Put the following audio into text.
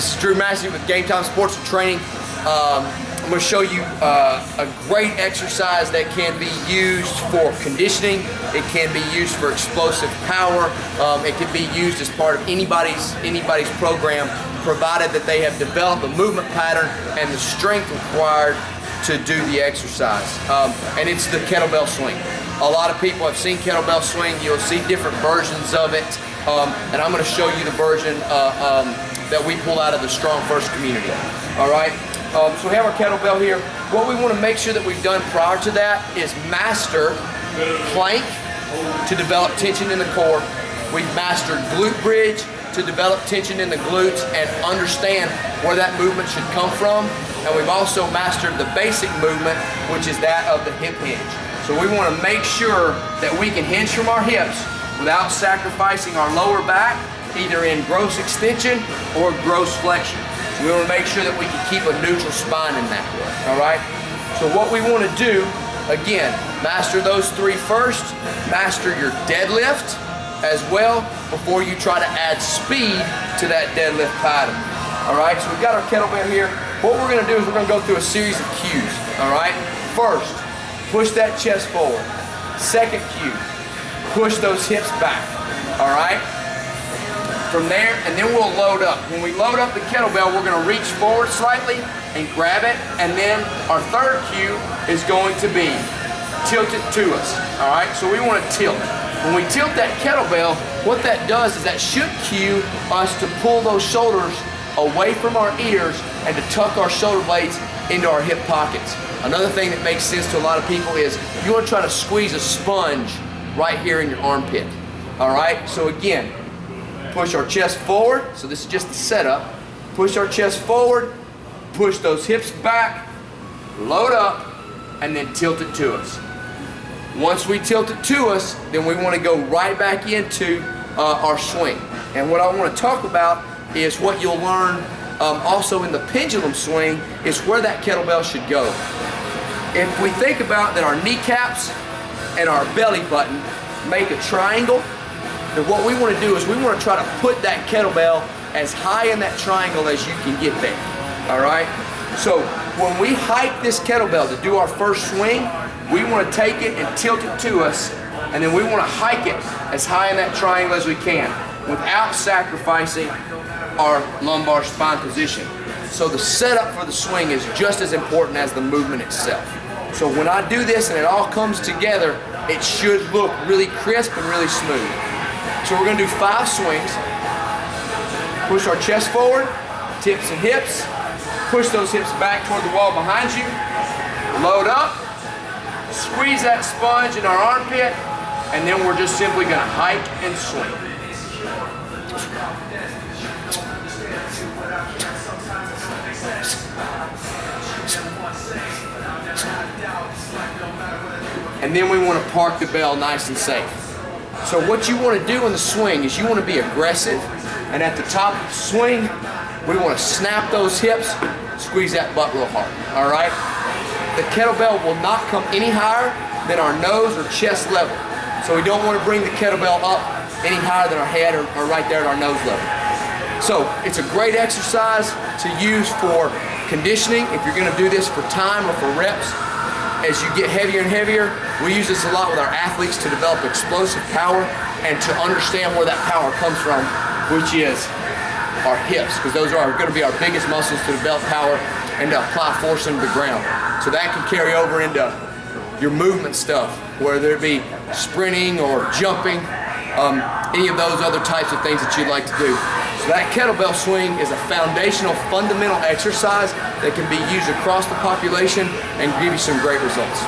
This is Drew Massey with Game Time Sports and Training. I'm going to show you a great exercise that can be used for conditioning. It can be used for explosive power. It can be used as part of anybody's program, provided that they have developed the movement pattern and the strength required to do the exercise. And it's the kettlebell swing. A lot of people have seen kettlebell swing. You'll see different versions of it. And I'm going to show you the version that we pull out of the Strong First community. All right. So we have our kettlebell here. What we want to make sure that we've done prior to that is master plank to develop tension in the core. We've mastered glute bridge to develop tension in the glutes and understand where that movement should come from. And we've also mastered the basic movement, which is that of the hip hinge. So we want to make sure that we can hinge from our hips without sacrificing our lower back, either in gross extension or gross flexion. We want to make sure that we can keep a neutral spine in that way, all right? So what we want to do, again, master those three first, master your deadlift as well before you try to add speed to that deadlift pattern, all right? So we've got our kettlebell here. What we're going to do is we're going to go through a series of cues, all right? First, push that chest forward. Second cue, push those hips back, all right? From there, and then we'll load up. When we load up the kettlebell, we're gonna reach forward slightly and grab it, and then our third cue is going to be tilt it to us, all right? So we wanna tilt. When we tilt that kettlebell, what that does is that should cue us to pull those shoulders away from our ears and to tuck our shoulder blades into our hip pockets. Another thing that makes sense to a lot of people is you wanna try to squeeze a sponge right here in your armpit, all right? So again, push our chest forward, so this is just the setup. Push our chest forward, push those hips back, load up, and then tilt it to us. Once we tilt it to us, then we want to go right back into our swing. And what I want to talk about is what you'll learn also in the pendulum swing is where that kettlebell should go. If we think about that our kneecaps and our belly button make a triangle, and what we want to do is we want to try to put that kettlebell as high in that triangle as you can get there, all right? So when we hike this kettlebell to do our first swing, we want to take it and tilt it to us, and then we want to hike it as high in that triangle as we can without sacrificing our lumbar spine position. So the setup for the swing is just as important as the movement itself. So when I do this and it all comes together, it should look really crisp and really smooth. So we're going to do 5 swings. Push our chest forward, tips and hips. Push those hips back toward the wall behind you. Load up. Squeeze that sponge in our armpit. And then we're just simply going to hike and swing. And then we want to park the bell nice and safe. So what you want to do in the swing is you want to be aggressive, and at the top of the swing, we want to snap those hips, squeeze that butt real hard, all right? The kettlebell will not come any higher than our nose or chest level. So we don't want to bring the kettlebell up any higher than our head or right there at our nose level. So it's a great exercise to use for conditioning if you're going to do this for time or for reps. As you get heavier and heavier, we use this a lot with our athletes to develop explosive power and to understand where that power comes from, which is our hips, because those are going to be our biggest muscles to develop power and to apply force into the ground. So that can carry over into your movement stuff, whether it be sprinting or jumping, any of those other types of things that you'd like to do. So that kettlebell swing is a foundational, fundamental exercise that can be used across the population and give you some great results.